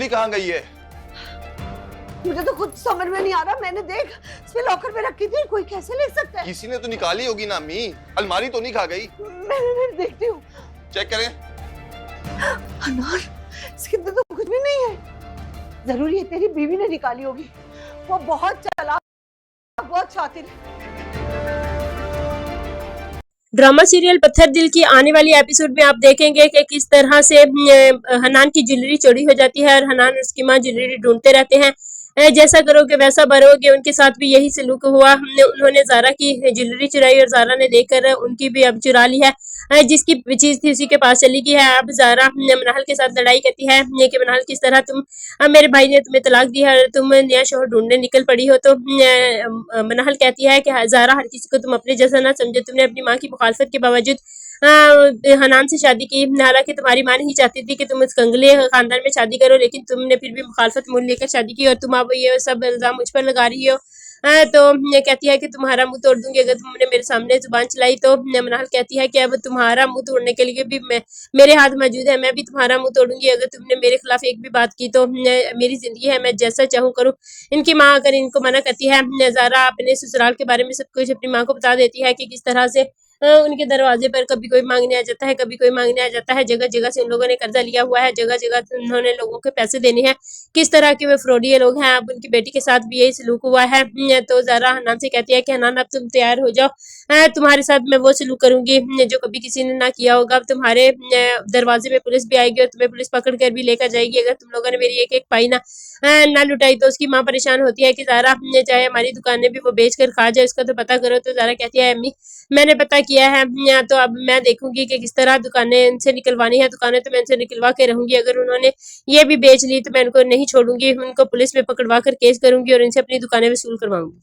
कहाँ गई है? मुझे तो कुछ समझ में नहीं आ रहा। मैंने देख इसमें लॉकर में रखी थी, कोई कैसे ले सकता है? किसी ने तो निकाली होगी ना अम्मी, अलमारी तो नहीं खा गई? मैं देखती हूँ। चेक करें। अनार, इसके अंदर तो कुछ भी नहीं है। जरूर ये तेरी बीवी ने निकाली होगी। वो बहुत चालाक, बहुत शातिर है। ड्रामा सीरियल पत्थर दिल की आने वाली एपिसोड में आप देखेंगे कि किस तरह से हनान की ज्वेलरी चोरी हो जाती है और हनान और उसकी मां ज्वेलरी ढूंढते रहते हैं। जैसा करोगे वैसा भरोगे, उनके साथ भी यही सलूक हुआ। उन्होंने ज़ारा की ज्वेलरी चुराई और ज़ारा ने देखकर उनकी भी अब चुरा ली है। जिसकी चीज थी उसी के पास चली गई है। अब ज़ारा मनाहल के साथ लड़ाई करती है कि मनाहल किस तरह तुम, मेरे भाई ने तुम्हें तलाक दी है और तुम नया शोहर ढूंढने निकल पड़ी हो। तो मनाहल कहती है कि ज़ारा, हर किसी को तुम अपने जैसा ना समझो। तुमने अपनी माँ की मुखालफत के बावजूद हनान से शादी की, हालांकि तुम्हारी माँ नहीं चाहती थी कि तुम इस कंगले खानदान में शादी करो, लेकिन तुमने फिर भी मुखालफत मोल लेकर शादी की और तुम अब ये सब इल्जाम मुझ पर लगा रही हो। तो ये कहती है कि तुम्हारा मुंह तोड़ दूंगी अगर तुमने मेरे सामने जुबान चलाई। तो मनाहल कहती है कि अब तुम्हारा मुंह तोड़ने के लिए भी मेरे हाथ मौजूद है। मैं भी तुम्हारा मुंह तोड़ूंगी अगर तुमने मेरे खिलाफ एक भी बात की। तो मेरी जिंदगी है, मैं जैसा चाहूँ करूँ। इनकी माँ अगर इनको मना करती है, ज़ारा अपने ससुराल के बारे में सब कुछ अपनी माँ को बता देती है कि किस तरह से उनके दरवाजे पर कभी कोई मांगने आ जाता है, कभी कोई मांगने आ जाता है। जगह जगह से उन लोगों ने कर्जा लिया हुआ है, जगह जगह से उन्होंने लोगों के पैसे देने हैं। किस तरह के वे फ्रॉडिये लोग हैं। अब उनकी बेटी के साथ भी यही सलूक हुआ है। तो ज़ारा हनान से कहती है कि हनान, अब तुम तैयार हो जाओ, तुम्हारे साथ मैं वो सलूक करूंगी जो कभी किसी ने ना किया होगा। अब तुम्हारे दरवाजे में पुलिस भी आएगी और तुम्हें पुलिस पकड़ कर भी लेकर जाएगी अगर तुम लोगों ने मेरी एक एक पाई ना लुटाई। तो उसकी माँ परेशान होती है कि ज़ारा, चाहे हमारी दुकानें भी वो बेच कर खा जाए, उसका तो पता करो। तो ज़ारा कहती है, अम्मी मैंने पता किया है, तो अब मैं देखूंगी कि किस तरह दुकानें इनसे निकलवानी है। दुकानें तो मैं इनसे निकलवा के रहूंगी, अगर उन्होंने ये भी बेच ली तो मैं इनको नहीं छोड़ूंगी। उनको पुलिस में पकड़वा कर केस करूंगी और इनसे अपनी दुकानें वसूल करवाऊंगी।